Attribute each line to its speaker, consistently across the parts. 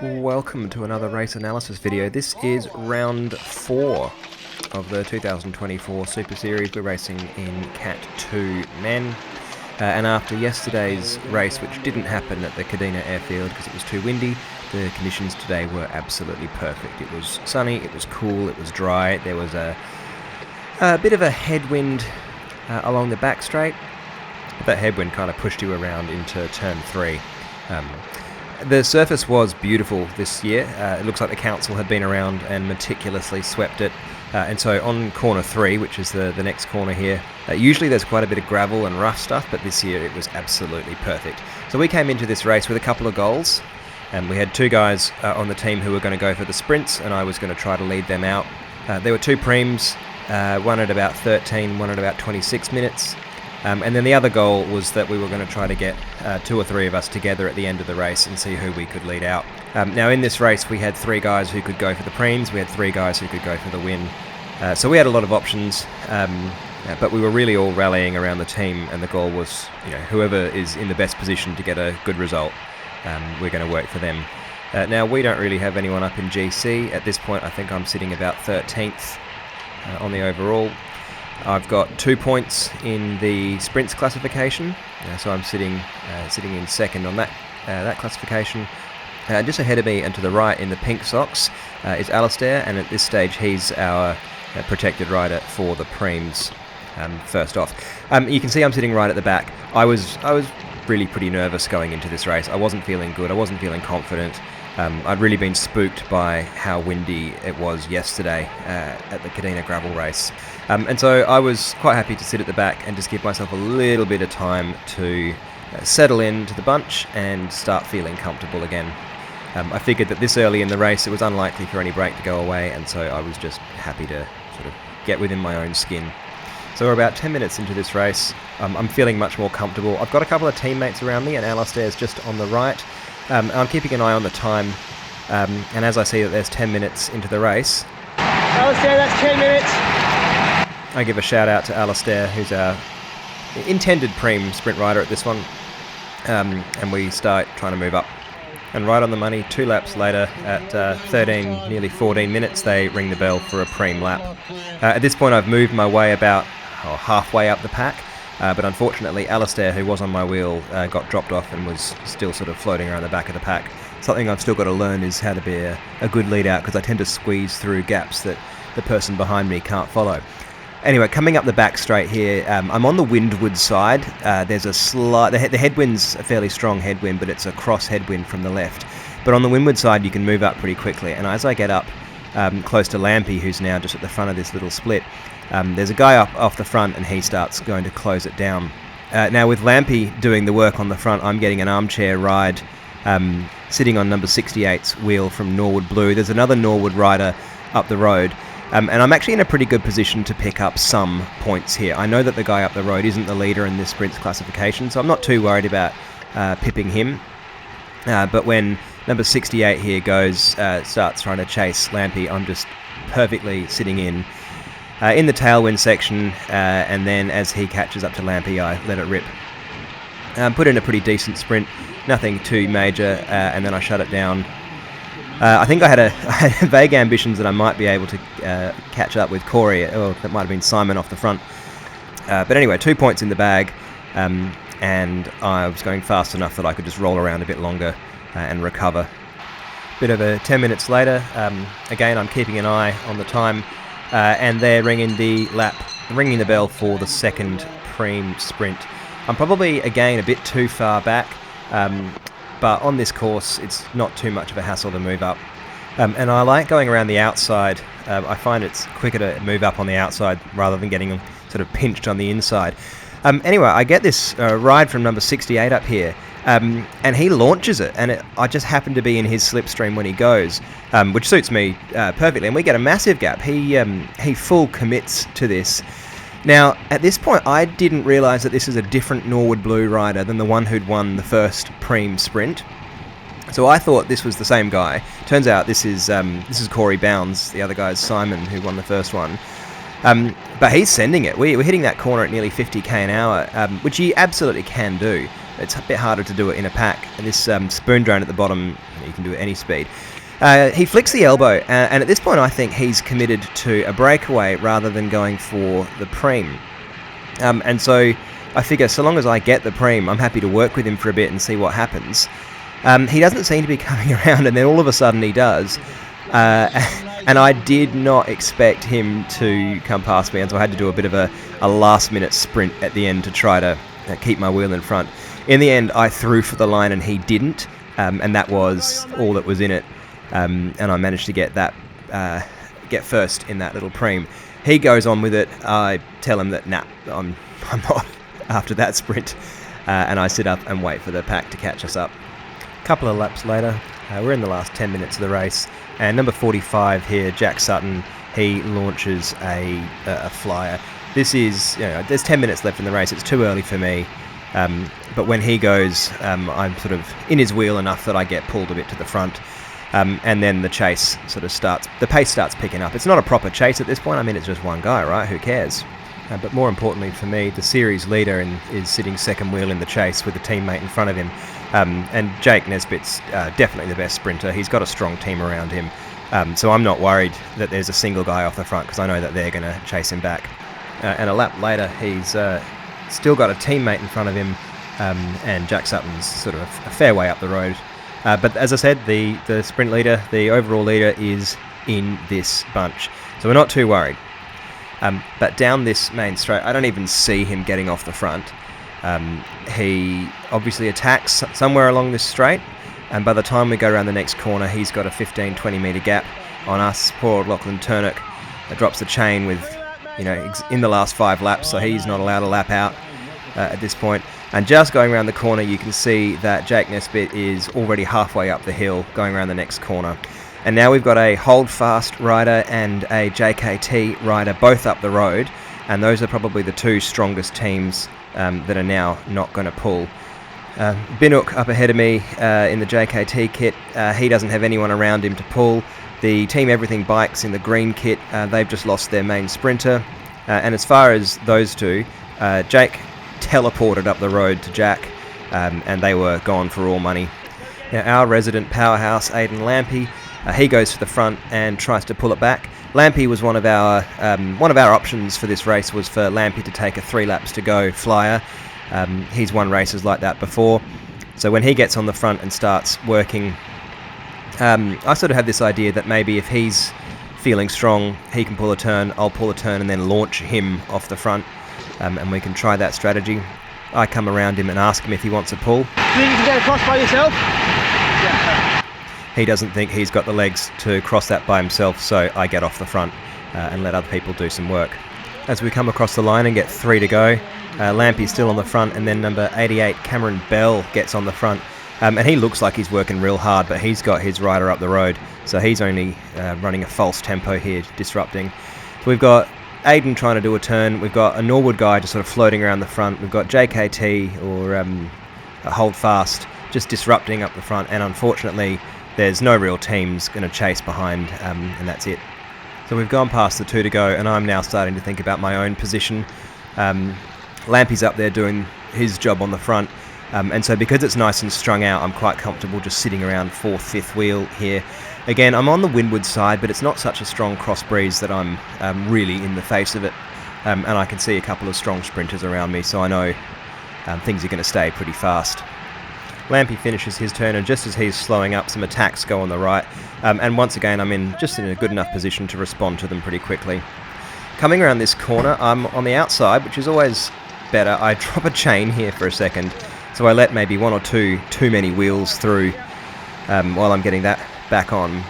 Speaker 1: Welcome to another race analysis video. This is round 4 of the 2024 Super Series. We're racing in Cat 2 men. And after yesterday's race, which didn't happen at the Cadena airfield because it was too windy, the conditions today were absolutely perfect. It was sunny, it was cool, it was dry. There was a bit of a headwind along the back straight. That headwind kind of pushed you around into turn 3. The surface was beautiful this year. It looks like the council had been around and meticulously swept it. And so on corner 3, which is the next corner here, usually there's quite a bit of gravel and rough stuff, but this year it was absolutely perfect. So we came into this race with a couple of goals. We had 2 guys on the team who were going to go for the sprints, and I was going to try to lead them out. There were 2 preems, one at about 13, one at about 26 minutes. And then the other goal was that we were going to try to get 2 or 3 of us together at the end of the race and see who we could lead out. Now in this race we had 3 guys who could go for the preems, we had 3 guys who could go for the win. So we had a lot of options, but we were really all rallying around the team, and the goal was, whoever is in the best position to get a good result, we're going to work for them. Now we don't really have anyone up in GC. At this point I think I'm sitting about 13th on the overall. I've got 2 points in the sprints classification, so I'm sitting in second on that classification. Just ahead of me and to the right in the pink socks is Alistair, and at this stage he's our protected rider for the preems. First off, you can see I'm sitting right at the back. I was really pretty nervous going into this race. I wasn't feeling good. I wasn't feeling confident. I'd really been spooked by how windy it was yesterday at the Cadena gravel race. And so I was quite happy to sit at the back and just give myself a little bit of time to settle into the bunch and start feeling comfortable again. I figured that this early in the race it was unlikely for any break to go away, and so I was just happy to sort of get within my own skin. So we're about 10 minutes into this race. I'm feeling much more comfortable. I've got a couple of teammates around me, and Alistair's just on the right. I'm keeping an eye on the time, and as I see that there's 10 minutes into the race,
Speaker 2: Alistair, that's 10 minutes.
Speaker 1: I give a shout out to Alistair, who's our intended preem sprint rider at this one, and we start trying to move up. And right on the money, 2 laps later, at 13, nearly 14 minutes, they ring the bell for a preem lap. At this point I've moved my way about halfway up the pack, but unfortunately Alistair, who was on my wheel, got dropped off and was still sort of floating around the back of the pack. Something I've still got to learn is how to be a good lead out, because I tend to squeeze through gaps that the person behind me can't follow. Anyway, coming up the back straight here, I'm on the windward side. There's a slight... The headwind's a fairly strong headwind, but it's a cross headwind from the left. But on the windward side you can move up pretty quickly, and as I get up close to Lampy, who's now just at the front of this little split, there's a guy up off the front and he starts going to close it down. Now with Lampy doing the work on the front, I'm getting an armchair ride sitting on number 68's wheel from Norwood Blue. There's another Norwood rider up the road, and I'm actually in a pretty good position to pick up some points here. I know that the guy up the road isn't the leader in this sprints classification, so I'm not too worried about pipping him. But when number 68 here starts trying to chase Lampy, I'm just perfectly sitting in the tailwind section, and then as he catches up to Lampy, I let it rip. Put in a pretty decent sprint, nothing too major, and then I shut it down. I think I had vague ambitions that I might be able to catch up with Corey, or that might have been Simon off the front. But anyway, 2 points in the bag, and I was going fast enough that I could just roll around a bit longer and recover. Bit of a 10 minutes later, again I'm keeping an eye on the time, and they're ringing the bell for the second preem sprint. I'm probably again a bit too far back, but on this course it's not too much of a hassle to move up, and I like going around the outside. I find it's quicker to move up on the outside rather than getting sort of pinched on the inside. Anyway, I get this ride from number 68 up here, and he launches it, and I just happen to be in his slipstream when he goes, which suits me perfectly, and we get a massive gap. He full commits to this. Now, at this point, I didn't realise that this is a different Norwood Blue rider than the one who'd won the first preem sprint. So I thought this was the same guy. Turns out this is Corey Bounds, the other guy's Simon, who won the first one. But he's sending it. We're hitting that corner at nearly 50k an hour, which he absolutely can do. it's a bit harder to do it in a pack. And this spoon drain at the bottom, you can do it at any speed. He flicks the elbow, and at this point I think he's committed to a breakaway rather than going for the preem. And so I figure so long as I get the preem, I'm happy to work with him for a bit and see what happens. He doesn't seem to be coming around, and then all of a sudden he does. And I did not expect him to come past me, and so I had to do a bit of a last-minute sprint at the end to try to keep my wheel in front. In the end, I threw for the line and he didn't, and that was all that was in it. And I managed to get first in that little preem. He goes on with it. I tell him that, nah, I'm not after that sprint. And I sit up and wait for the pack to catch us up. A couple of laps later, we're in the last 10 minutes of the race. And number 45 here, Jack Sutton, he launches a flyer. This is, there's 10 minutes left in the race. It's too early for me. But when he goes, I'm sort of in his wheel enough that I get pulled a bit to the front. And then the chase sort of the pace starts picking up. It's not a proper chase at this point. I mean, it's just one guy, right? Who cares? But more importantly for me, the series leader is sitting second wheel in the chase with a teammate in front of him. And Jake Nesbitt's definitely the best sprinter. He's got a strong team around him. So I'm not worried that there's a single guy off the front because I know that they're going to chase him back. And a lap later, he's still got a teammate in front of him. And Jack Sutton's sort of a fair way up the road. But as I said, the sprint leader, the overall leader, is in this bunch. So we're not too worried. But down this main straight, I don't even see him getting off the front. He obviously attacks somewhere along this straight, and by the time we go around the next corner, he's got a 15-20 metre gap on us. Poor old Lachlan Turnock drops the chain with, in the last 5 laps, so he's not allowed a lap out at this point. And just going around the corner, you can see that Jake Nesbitt is already halfway up the hill, going around the next corner. And now we've got a Holdfast rider and a JKT rider both up the road, and those are probably the two strongest teams that are now not going to pull. Binook up ahead of me in the JKT kit, he doesn't have anyone around him to pull. The Team Everything bikes in the green kit, they've just lost their main sprinter. And as far as those two, Jake teleported up the road to Jack, and they were gone for all money. Now our resident powerhouse, Aidan Lampy, he goes to the front and tries to pull it back. Lampy was one of our options for this race, was for Lampy to take a 3 laps to go flyer. He's won races like that before. So when he gets on the front and starts working, I sort of have this idea that maybe if he's feeling strong, he can pull a turn, I'll pull a turn and then launch him off the front. And we can try that strategy. I come around him and ask him if he wants a pull.
Speaker 2: Do you think you can get across by yourself? Yeah.
Speaker 1: He doesn't think he's got the legs to cross that by himself, so I get off the front and let other people do some work. As we come across the line and get 3 to go, Lampy's still on the front, and then number 88, Cameron Bell, gets on the front. And he looks like he's working real hard, but he's got his rider up the road, so he's only running a false tempo here, disrupting. So we've got Aidan trying to do a turn. We've got a Norwood guy just sort of floating around the front. We've got JKT or a Holdfast just disrupting up the front, and unfortunately there's no real teams going to chase behind, and that's it. So we've gone past the 2 to go, and I'm now starting to think about my own position. Lampy's up there doing his job on the front, and so because it's nice and strung out, I'm quite comfortable just sitting around 4th, 5th wheel here. Again, I'm on the windward side, but it's not such a strong cross breeze that I'm really in the face of it. And I can see a couple of strong sprinters around me, so I know things are going to stay pretty fast. Lampy finishes his turn, and just as he's slowing up, some attacks go on the right. And once again, I'm in a good enough position to respond to them pretty quickly. Coming around this corner, I'm on the outside, which is always better. I drop a chain here for a second, so I let maybe 1 or 2 too many wheels through while I'm getting that back on.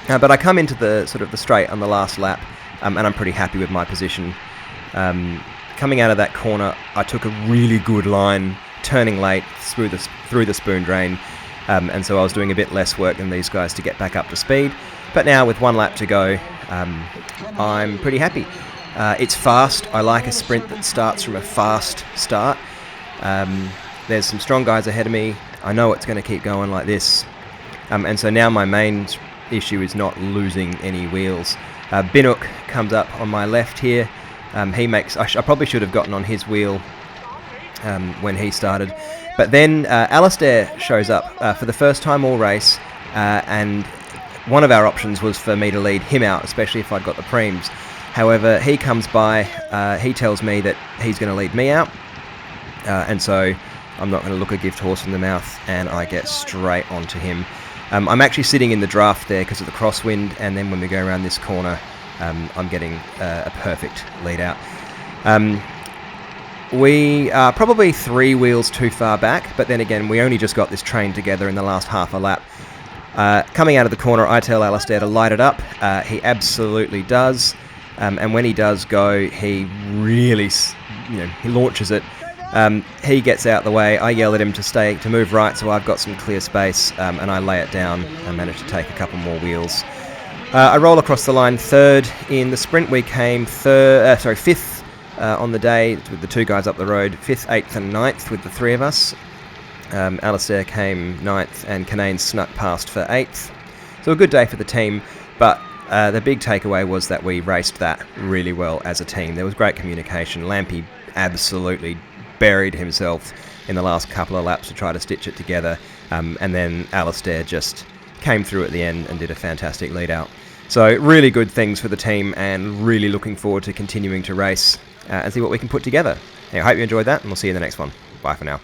Speaker 1: But I come into the straight on the last lap, and I'm pretty happy with my position. Coming out of that corner, I took a really good line, turning late through the spoon drain, and so I was doing a bit less work than these guys to get back up to speed. But now with 1 lap to go, I'm pretty happy. It's fast. I like a sprint that starts from a fast start. There's some strong guys ahead of me. I know it's going to keep going like this. And so now my main issue is not losing any wheels. Binook comes up on my left here. I probably should have gotten on his wheel when he started. But then Alistair shows up for the first time all race, and one of our options was for me to lead him out, especially if I'd got the preems. However, he comes by, he tells me that he's going to lead me out, and so I'm not going to look a gift horse in the mouth, and I get straight onto him. I'm actually sitting in the draft there because of the crosswind, and then when we go around this corner, I'm getting a perfect lead out. We are probably 3 wheels too far back, but then again, we only just got this train together in the last half a lap. Coming out of the corner, I tell Alistair to light it up. He absolutely does, and when he does go, he really, he launches it. He gets out the way. I yell at him to move right, so I've got some clear space, and I lay it down and manage to take a couple more wheels. I roll across the line third. In the sprint, we came fifth. On the day, with the 2 guys up the road, 5th, 8th and 9th with the 3 of us. Alistair came 9th and Canane snuck past for 8th. So a good day for the team, but the big takeaway was that we raced that really well as a team. There was great communication. Lampy absolutely buried himself in the last couple of laps to try to stitch it together, and then Alistair just came through at the end and did a fantastic lead out. So really good things for the team, and really looking forward to continuing to race and see what we can put together. I hope you enjoyed that, and we'll see you in the next one. Bye for now.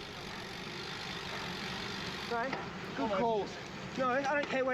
Speaker 2: Good calls. No, I don't care where